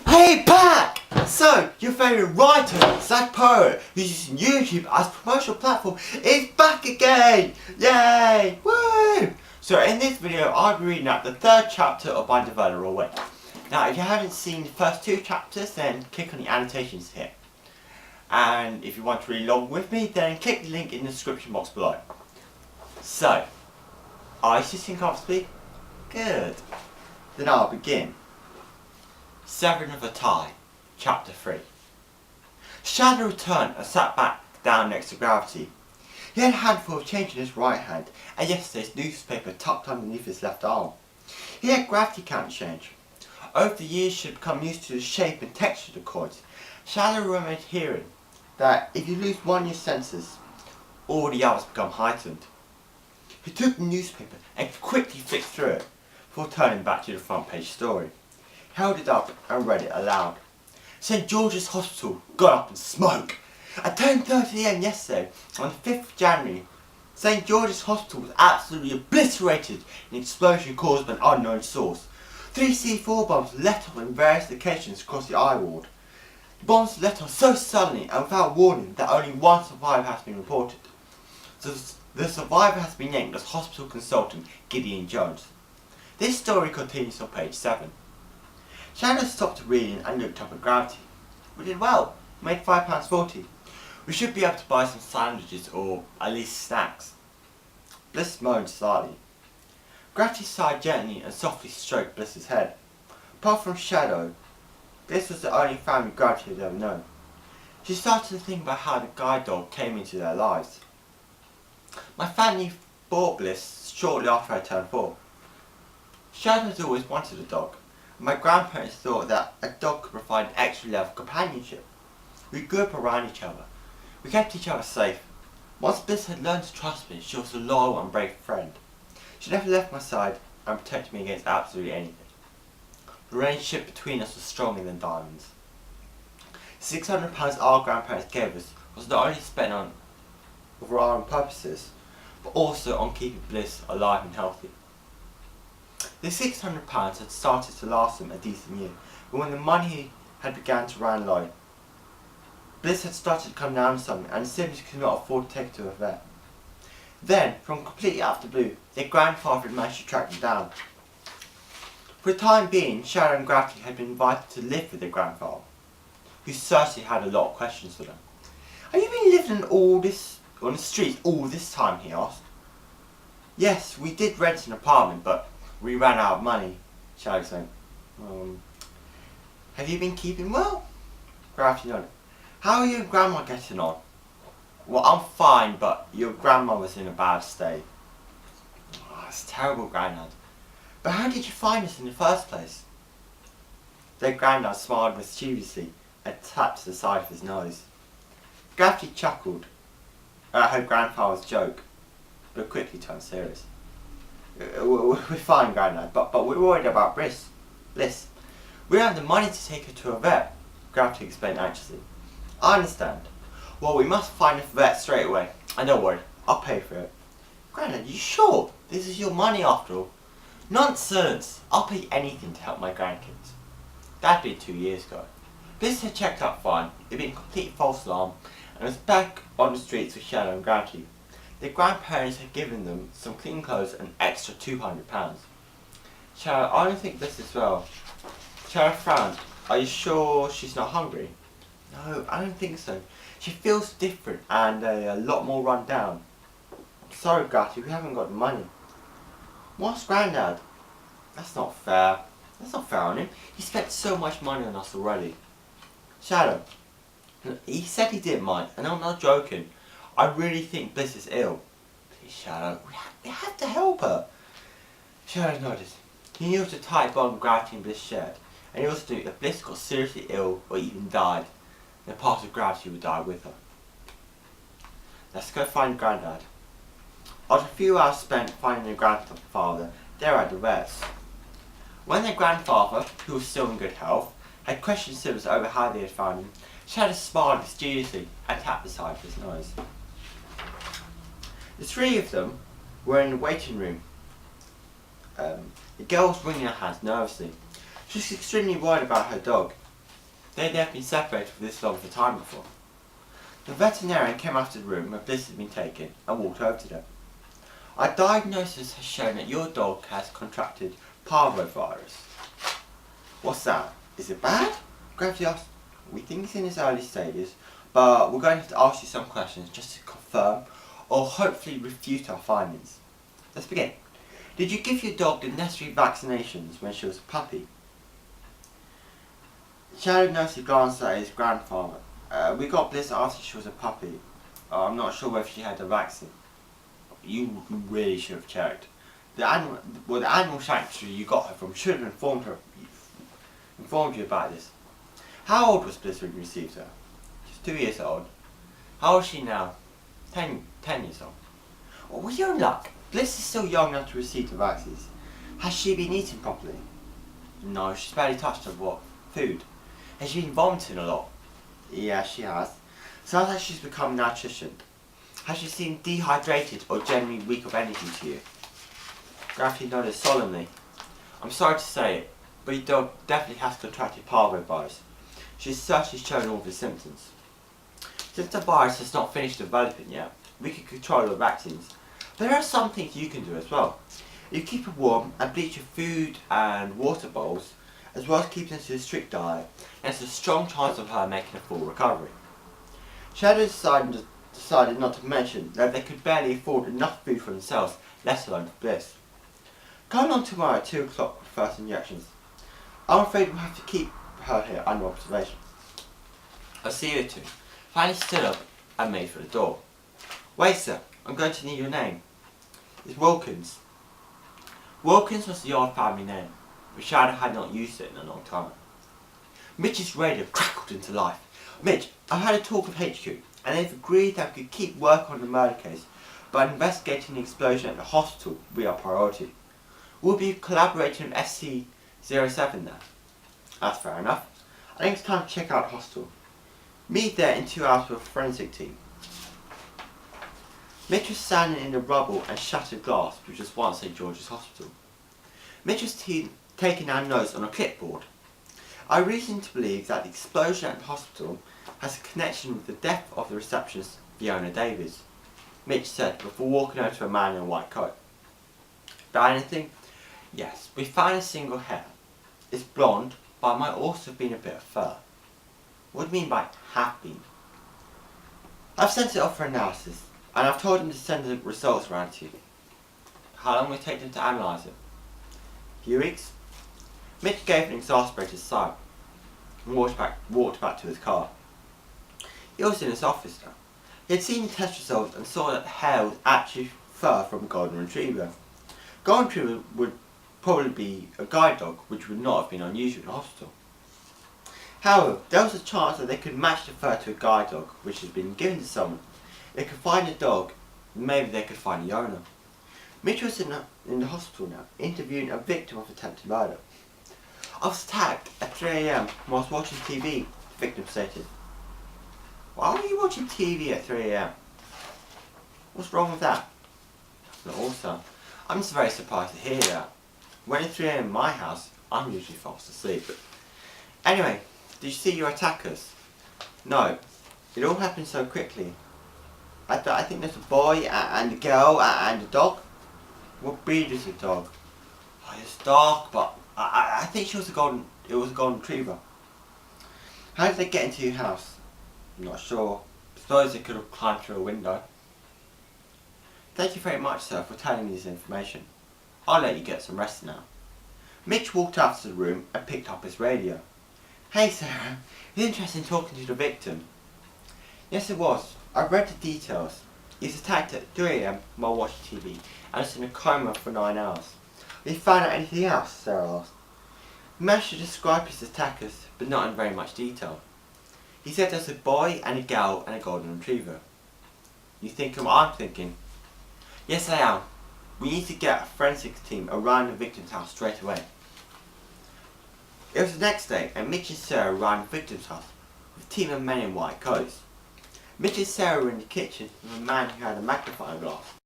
Hey Pack! So, your favourite writer, Zach Poet, who's using YouTube as a promotional platform, is back again! Yay! Woo! So in this video, I'll be reading out the third chapter of my novella Away. Now, if you haven't seen the first two chapters, then click on the annotations here. And if you want to read along with me, then click the link in the description box below. So, are you sitting comfortably? Good. Then I'll begin. Severing of a Tie, Chapter 3. Shadow returned and sat back down next to Gravity. He had a handful of change in his right hand and yesterday's newspaper tucked underneath his left arm. He had Gravity count change. Over the years she had become used to the shape and texture of the coins. Shadow remembered hearing that if you lose one of your senses, all the others become heightened. He took the newspaper and quickly flicked through it before turning back to the front page story. Held it up and read it aloud. St. George's Hospital got up in smoke. At 10:30 AM yesterday, on the 5th of January, St. George's Hospital was absolutely obliterated in an explosion caused by an unknown source. 3 C4 bombs let off in various locations across the I ward. The bombs let off so suddenly and without warning that only one survivor has been reported. So the survivor has been named as hospital consultant Gideon Jones. This story continues on page 7. Shadow stopped reading and looked up at Gravity. We did well. We made £5.40. We should be able to buy some sandwiches or at least snacks. Bliss moaned slightly. Gravity sighed gently and softly stroked Bliss's head. Apart from Shadow, Bliss was the only family Gravity had ever known. She started to think about how the guide dog came into their lives. My family bought Bliss shortly after I turned 4. Shadow had always wanted a dog. My grandparents thought that a dog could provide an extra level of companionship. We grew up around each other. We kept each other safe. Once Bliss had learned to trust me, she was a loyal and brave friend. She never left my side and protected me against absolutely anything. The relationship between us was stronger than diamonds. £600 our grandparents gave us was not only spent on for our own purposes, but also on keeping Bliss alive and healthy. The £600 had started to last them a decent year, but when the money had begun to run low, Bliss had started to come down some and simply could not afford to take her to a vet. Then, from completely out of the blue, their grandfather had managed to track them down. For the time being, Shadow and Gravity had been invited to live with their grandfather, who certainly had a lot of questions for them. "Have you been living on the streets all this time?" he asked. "Yes, we did rent an apartment, but we ran out of money," Shadow said. "Have you been keeping well?" Gravity nodded. "How are you and Grandma getting on?" "Well, I'm fine, but your grandmother's in a bad state." "Oh, that's terrible, Grandad. But how did you find us in the first place?" Their Grandad smiled mischievously and tapped the side of his nose. Gravity chuckled at her grandfather's joke, but quickly turned serious. "We're fine, Grandad, but we're worried about Bliss. We don't have the money to take her to a vet," Gravity explained anxiously. "I understand. Well, we must find a vet straight away. And don't worry, I'll pay for it." "Grandad, you sure? This is your money after all." "Nonsense! I'll pay anything to help my grandkids." That'd been 2 years ago. Bliss had checked out fine, it'd been a complete false alarm, and was back on the streets with Shadow and Gravity. Their grandparents had given them some clean clothes and an extra £200. "Shadow, I don't think Bliss is well." Shadow frowned. "Are you sure she's not hungry?" "No, I don't think so. She feels different and a lot more run down." "Sorry, Gravity, we haven't got the money." "What's Grandad?" That's not fair on him. He spent so much money on us already." "Shadow, he said he didn't mind, and I'm not joking. I really think Bliss is ill." "Please, Shadow, we have to help her." Shadow nodded. He knew the tight bond Gravity and Bliss shared, and he also knew if Bliss got seriously ill or even died, then part of Gravity would die with her. "Let's go find Grandad." After a few hours spent finding their grandfather, they were at the vet's. When their grandfather, who was still in good health, had questioned Simmons over how they had found him, Shadow smiled mischievously and tapped the side of his nose. The three of them were in the waiting room. The girl was wringing her hands nervously. She was extremely worried about her dog. They'd never been separated for this long of a time before. The veterinarian came out of the room where Bliss had been taken and walked over to them. Our diagnosis has shown that your dog has contracted parvovirus. What's that? Is it bad? Gravity asked. We think it's in its early stages, but we're going to have to ask you some questions just to confirm or hopefully refute our findings. Let's begin. Did you give your dog the necessary vaccinations when she was a puppy? Shadow Nosy glanced at his grandfather. We got Bliss after she was a puppy. I'm not sure whether she had the vaccine. You really should have checked. The animal sanctuary you got her from should have informed you about this. How old was Bliss when you received her? She's 2 years old. How old is she now? 10 years old. Well, with your luck, Bliss is still young enough to receive the vaccines. Has she been eating properly? No, she's barely touched her food. Has she been vomiting a lot? Yeah, she has. Sounds like she's become malnutrition. Has she seemed dehydrated or generally weak of energy to you? Gravity nodded solemnly. I'm sorry to say it, but your dog definitely has contracted parvovirus. She's certainly shown all the symptoms. Since the virus has not finished developing yet, we can control the vaccines. But there are some things you can do as well. You keep her warm and bleach your food and water bowls, as well as keeping her to a strict diet, and there's a strong chance of her making a full recovery. Shadow decided not to mention that they could barely afford enough food for themselves, let alone for Bliss. Come along tomorrow at 2 o'clock for first injections. I'm afraid we'll have to keep her here under observation. I'll see you at 2. Fanny stood up and made for the door. Wait, sir, I'm going to need your name. It's Wilkins. Wilkins was the old family name, but Shadow had not used it in a long time. Mitch's radio crackled into life. Mitch, I've had a talk with HQ, and they've agreed that we could keep work on the murder case, but investigating the explosion at the hospital will be our priority. We'll be collaborating with SC-07 there. That's fair enough. I think it's time to check out the hospital. Meet there in 2 hours with a forensic team. Mitch was standing in the rubble and shattered glass, which was once St. George's Hospital. Mitch was taking down notes on a clipboard. I reason to believe that the explosion at the hospital has a connection with the death of the receptionist, Fiona Davies, Mitch said before walking over to a man in a white coat. Found anything? Yes, we found a single hair. It's blonde, but it might also have been a bit of fur. What do you mean by have been? I've sent it off for analysis, and I've told him to send the results around to you. How long will it take them to analyse it? A few weeks? Mitch gave an exasperated sigh and walked back to his car. He was in his office now. He had seen the test results and saw that the hair was actually fur from a golden retriever. Golden retriever would probably be a guide dog, which would not have been unusual in a hospital. However, there was a chance that they could match the fur to a guide dog which had been given to someone. They could find the dog, and maybe they could find the owner. Mitch was in the hospital now, interviewing a victim of attempted murder. I was attacked at 3 AM while I was watching TV, the victim stated. Why were you watching TV at 3 AM? What's wrong with that? Not also. I'm just very surprised to hear that. When it's 3 AM in my house, I'm usually fast asleep. Anyway, did you see your attackers? No. It all happened so quickly. I think there's a boy and a girl and a dog. What breed is the dog? Oh, it's dark, but I think it was a golden retriever. How did they get into your house? I'm not sure. Suppose they could have climbed through a window. Thank you very much, sir, for telling me this information. I'll let you get some rest now. Mitch walked out to the room and picked up his radio. Hey, Sarah. It's interesting talking to the victim. Yes, it was. I read the details. He was attacked at 3 AM while watching TV and was in a coma for 9 hours. Did he find out anything else? Sarah asked. He managed to describe his attackers, but not in very much detail. He said there's a boy and a girl and a golden retriever. You think I'm thinking? Yes, I am. We need to get a forensics team around the victim's house straight away. It was the next day, and Mitch and Sarah ran the victim's house with a team of men in white coats. Mitch and Sarah were in the kitchen with a man who had a magnifying glass.